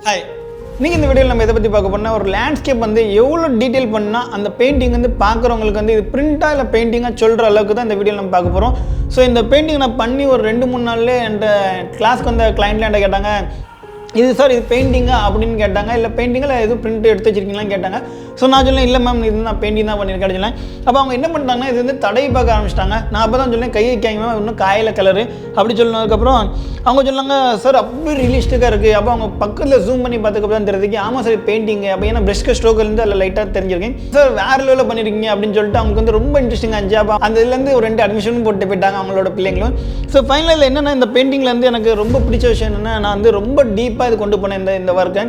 Hi, இன்றைக்கி இந்த வீடியோவில் நம்ம எதை பற்றி பார்க்க போனால் ஒரு லேண்ட்ஸ்கேப் வந்து எவ்வளோ டீட்டெயில் பண்ணால் அந்த பெயிண்டிங் வந்து பார்க்குறவங்களுக்கு வந்து இது பிரிண்ட்டாக இல்லை பெயிண்டிங்காக சொல்கிற அளவுக்கு தான் இந்த வீடியோவில் நம்ம பார்க்க போகிறோம். ஸோ இந்த பெயிண்டிங் நான் பண்ணி ஒரு 2-3 நாள்லேயே என்கிட்ட கிளாஸ்க்கு வந்த கிளைண்ட்லாம் என்கிட்ட கேட்டாங்க, இது சார் இது பெயிண்டிங்கா அப்படின்னு கேட்டாங்க. இல்லை பெயிண்டிங்கில் எதுவும் பிரிண்ட் எடுத்து வச்சிருக்கீங்களான்னு கேட்டாங்க. ஸோ நான் சொன்னேன், இல்லை மேம் இது நான் பெயிண்டிங் தான் பண்ணியிருக்கேன் சொன்னேன். அப்போ அவங்க என்ன பண்ணிட்டாங்கன்னா, இது வந்து தடை பார்க்க ஆரம்பிச்சிட்டாங்க. நான் அப்போ தான் சொன்னேன், கை வைக்காங்க மேம் இன்னும் காயில கலரு அப்படி சொன்னதுக்கப்புறம் அவங்க சொன்னாங்க, சார் அப்படி ரியலிஸ்டிக்காக இருக்குது. அப்போ அவங்க பக்கத்தில் ஜூம் பண்ணி பார்த்துக்கப்புறம் தான் தெரிஞ்சுக்கு, ஆமாம் சார் பெயிண்டிங் அப்போ ஏன்னா பிரஷ்க ஸ்ட்ரோக்லேருந்து அதில் லைட்டாக தெரிஞ்சிருக்கேன். சார் வேறு லெவலில் பண்ணியிருக்கீங்க அப்படின்னு சொல்லிட்டு அவங்களுக்கு வந்து ரொம்ப இன்ட்ரெஸ்டிங்காக இருந்துச்சு. அப்போ அந்த இதுலேருந்து ஒரு 2 அட்மிஷனும் போட்டு போயிட்டாங்க அவங்களோட பிள்ளைங்களும். ஸோ ஃபைனலில் என்னென்னா, இந்த பெயிண்டிங்லேருந்து எனக்கு ரொம்ப பிடிச்ச விஷயம் என்னென்னா, நான் வந்து ரொம்ப டீப்பாக இது கொண்டு போனேன் இந்த ஒர்க்கை.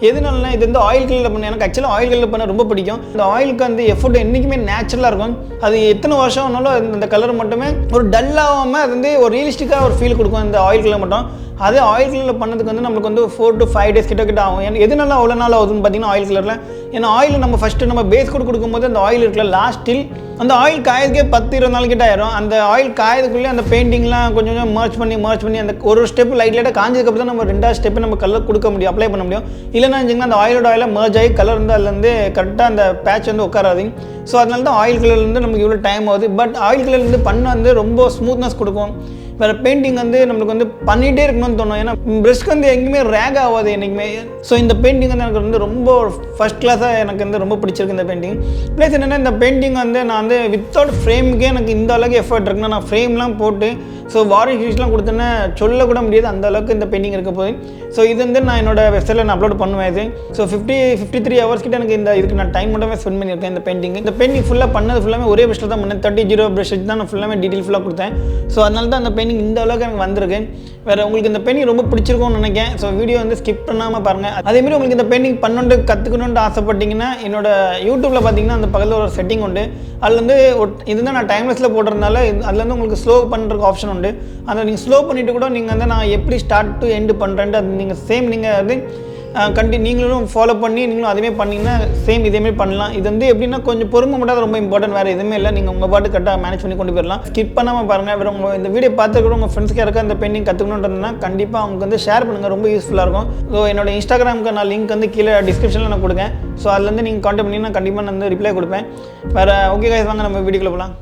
எதுனாலனா இது வந்து ஆயில் கலரில் பண்ணேன். எனக்கு ஆக்சுவலாக ஆயில் கலரில் பண்ண ரொம்ப பிடிக்கும். இந்த ஆயிலுக்கு வந்து எஃபோர்ட் என்றைக்குமே நேச்சுரலாக இருக்கும். அது எத்தனை வருஷம் ஆனாலும் அந்த கலர் மட்டுமே ஒரு டல்லாகாமல் அது வந்து ஒரு ரியலிஸ்டிக்காக ஒரு ஃபீல் கொடுக்கும் இந்த ஆயில் கலர் மட்டும். அதே ஆயில் கலரில் பண்ணதுக்கு வந்து நம்மளுக்கு வந்து 4 to 5 days கிட்ட ஆகும். எதுனால அவ்வளோ நாள் ஆகுதுன்னு பார்த்தீங்கன்னா ஆயில் கலரில், ஏன்னா ஆயில் நம்ம ஃபஸ்ட்டு நம்ம பேஸ் கூட கொடுக்கும்போது அந்த ஆயில் இருக்குல்ல லாஸ்ட்டில் அந்த ஆயில் காயதுக்கே 10-20 நாள் கிட்ட ஆயிரும். அந்த ஆயில் காயதுக்குள்ளே அந்த பெயிண்டிங்லாம் கொஞ்சம் கொஞ்சம் மர்ச் பண்ணி அந்த ஒரு ஸ்டெப் லைட்டாக காஞ்சதுக்கப்புறம் தான் நம்ம 2வது ஸ்டெப்பு நம்ம கலர் கொடுக்க முடியும், அப்ளை பண்ண முடியும். இல்லைன்னா வச்சிங்கன்னா அந்த ஆயிலோட ஆயிலாக மர்ஜ் ஆகி கலர் வந்து அதுலேருந்து கரெக்டாக அந்த பேட்ச் வந்து உட்காராது. ஸோ அதனால தான் ஆயில் கலர்லேருந்து நமக்கு இவ்வளோ டைம் ஆகுது. பட் ஆயில் கலர்லேருந்து பண்ண வந்து ரொம்ப ஸ்மூத்னஸ் கொடுக்கும். வேறு பெயிண்டிங் வந்து நம்மளுக்கு வந்து பண்ணிகிட்டே இருக்கணும்னு தோணும். ஏன்னா ப்ரஷ்க்கு வந்து எங்கேயுமே ரேக் ஆகாது என்றைக்குமே. ஸோ இந்த பெயிண்டிங் வந்து எனக்கு வந்து ரொம்ப ஃபஸ்ட் கிளாஸாக எனக்கு வந்து ரொம்ப பிடிச்சிருக்கு இந்த பெயிண்டிங். ப்ளஸ் என்னென்னா, இந்த பெயிண்டிங் வந்து நான் வந்து வித்தவுட் ஃப்ரேமுக்கே எனக்கு இந்த அளவுக்கு எஃபர்ட் இருக்குன்னா, நான் ஃப்ரேம்லாம் போட்டு ஸோ வாரிங் ஃபீஸ்லாம் கொடுத்தேன்னா சொல்லக்கூட முடியாது அந்த அளவுக்கு இந்த பெயிண்டிங் இருக்க போது. ஸோ இது வந்து நான் என்னோடய வெப்சைட்டில் நான் அப்லோட் பண்ணுவேன். இது ஸோ 53 hours கிட்ட எனக்கு இதுக்கு நான் டைம் மட்டுமே ஸ்பெண்ட் பண்ணியிருக்கேன். இந்த பெயிண்டிங் ஃபுல்லாக பண்ணது ஃபுல்லாமே ஒரே ப்ரஷ்ஷில் தான் பண்ணேன். 30 ப்ரஷ் தான் நான் ஃபுல்லாமே டீட்டெயில் ஃபுல்லாக கொடுத்தேன். ஸோ அதனால தான் அந்த பெயிண்டிங் இந்த அளவுக்கு எனக்கு வந்திருக்கு. வேறு உங்களுக்கு இந்த பெயிண்டிங் ரொம்ப பிடிச்சிருக்கும்னு நினைக்கிறேன். ஸோ வீடியோ வந்து ஸ்கிப் பண்ணாமல் பாருங்கள். அதேமாதிரி உங்களுக்கு இந்த பெயிண்டிங் கற்றுக்கணுன்ட்டு ஆசைப்பட்டீங்கன்னா, என்னோட யூடியூப்பில் பார்த்தீங்கன்னா அந்த பக்கத்தில் ஒரு செட்டிங் உண்டு. அதில் வந்து இதுதான் நான் டைம்லெஸில் போடுறதுனால அதில் வந்து உங்களுக்கு ஸ்லோ பண்ணுறதுக்கு ஆப்ஷன் உண்டு. அதை நீங்கள் ஸ்லோ பண்ணிவிட்டு கூட நீங்கள் வந்து நான் எப்படி ஸ்டார்ட் டு எண்டு பண்ணுறேன்ட்டு அது நீங்கள் அது நீங்களும் ஃபாலோ பண்ணி நீங்களும் அதுமாரி பண்ணிங்கன்னா சேம் இதேமாரி பண்ணலாம். இது வந்து எப்படின்னா கொஞ்சம் பொறுமை மட்டும் ரொம்ப இம்பார்ட்டன்ட், வேறு எதுவுமே இல்லை. நீங்கள் உங்கள் பாட்டு கரெக்டாக மேனேஜ் பண்ணி கொண்டு போயிடலாம். ஸ்கிப் பண்ணாமல் பாருங்கள். வேறு உங்கள் இந்த வீடியோ பார்த்துக்கூட உங்கள் ஃப்ரெண்ட்ஸ்க்கு யாருக்கா இந்த பெயிண்டிங் கற்றுக்கணுன்றதுனா கண்டிப்பாக அவங்களுக்கு வந்து ஷேர் பண்ணுங்கள், ரொம்ப யூஸ்ஃபுல்லாக இருக்கும். ஸோ என்னோட இன்ஸ்டாகிராமுக்கு நான் லிங்க் வந்து கீழே டிஸ்கிரிப்ஷனில் நான் கொடுங்க. ஸோ அதுலேருந்து நீங்கள் கான்டாக்ட் பண்ணிங்கன்னா கண்டிப்பாக நான் வந்து ரிப்ளை கொடுப்பேன். வேறு ஓகே கைஸ், வாங்க நம்ம வீடியோக்குள்ளே போகலாம்.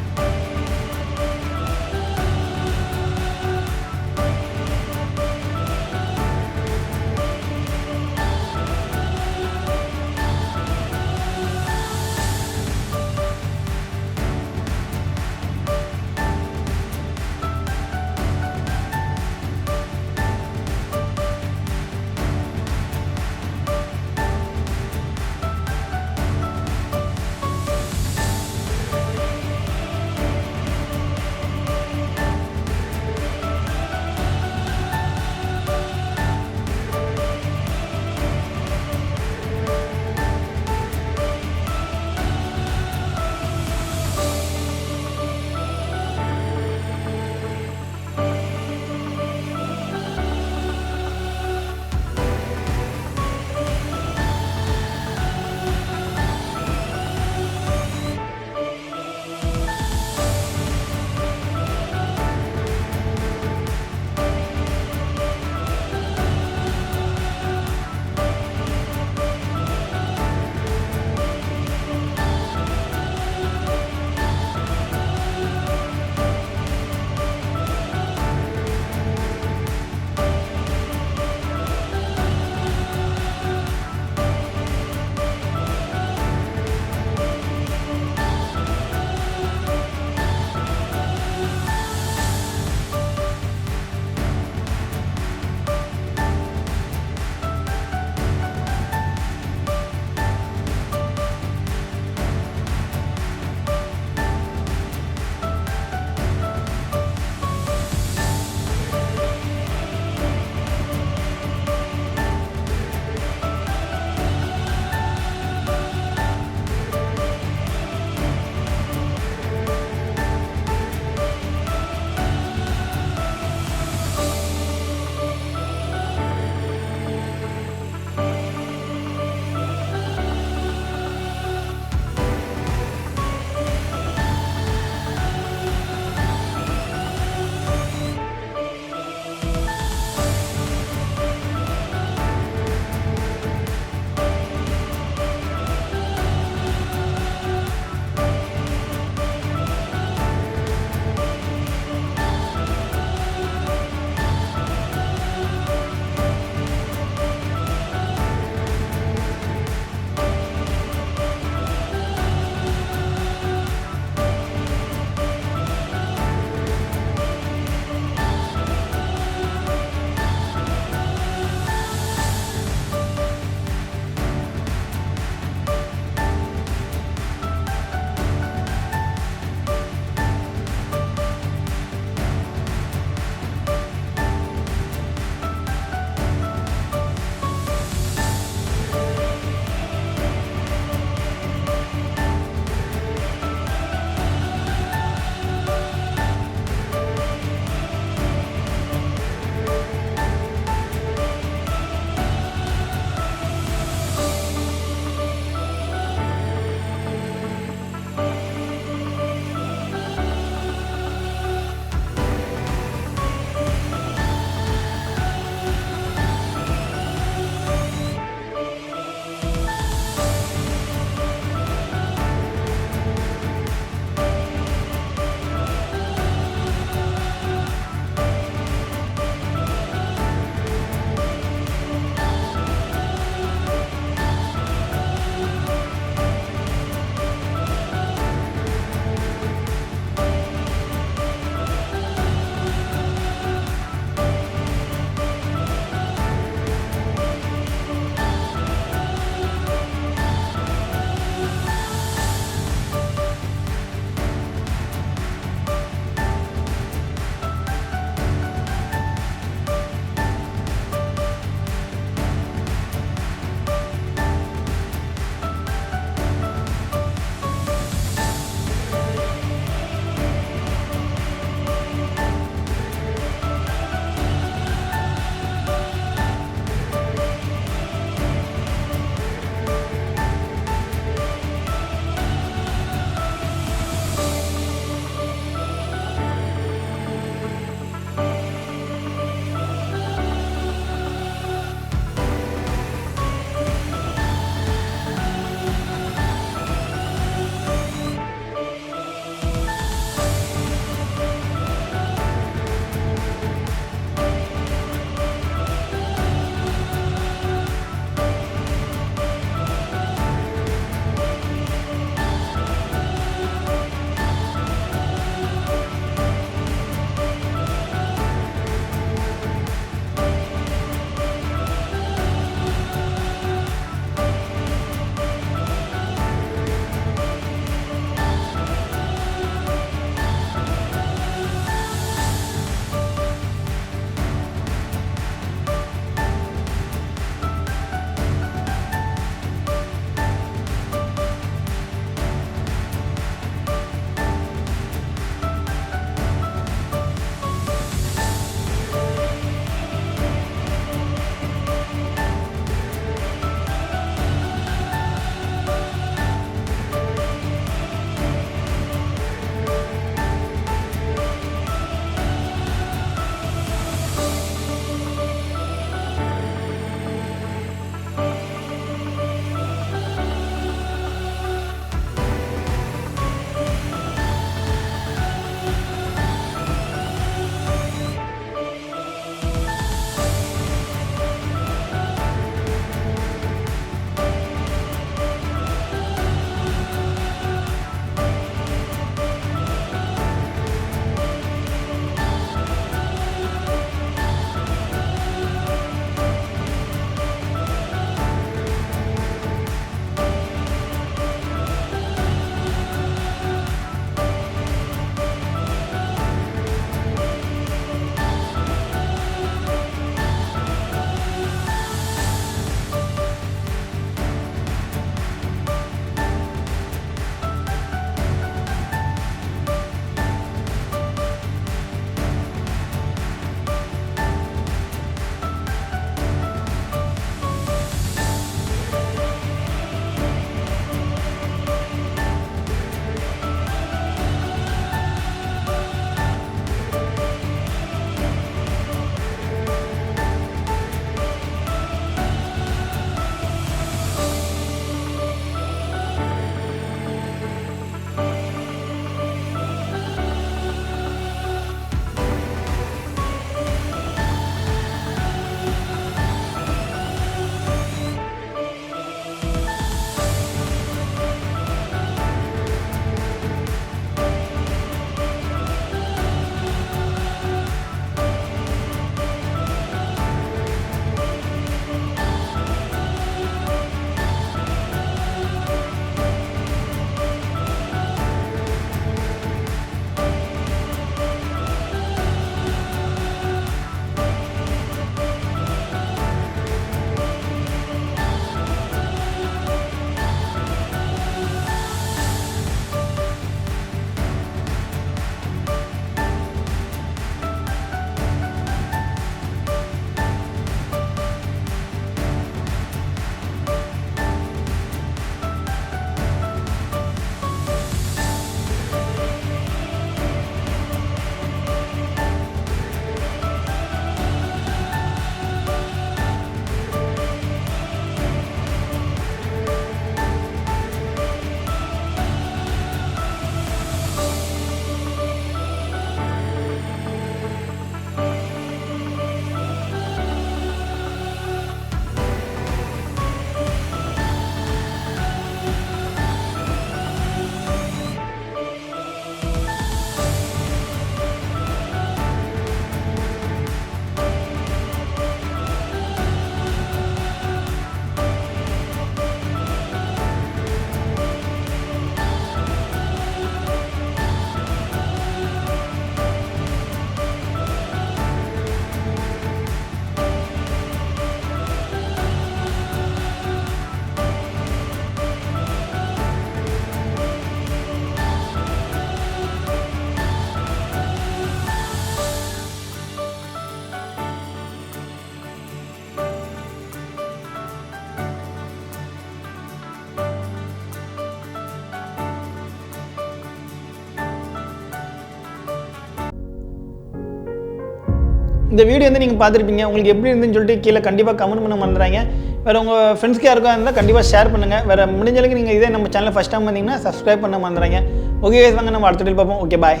இந்த வீடியோ வந்து நீங்கள் பார்த்துருப்பீங்க. உங்களுக்கு எப்படி இருந்துன்னு சொல்லிட்டு கீழே கண்டிப்பாக கமெண்ட் பண்ண மறந்துறாங்க. வேறு உங்கள் ஃப்ரெண்ட்ஸ்க்கு யாருக்கா இருந்தால் கண்டிப்பாக ஷேர் பண்ணுங்கள். வேறு முடிஞ்சளவுக்கு நீங்கள் இதே நம்ம சேனல் ஃபஸ்ட் டைம் வந்தீங்கன்னா சப்ஸ்கிரைப் பண்ண மறந்துறாங்க. ஓகே வாங்க நம்ம அடுத்த வீடியோ பார்ப்போம். Okay bye.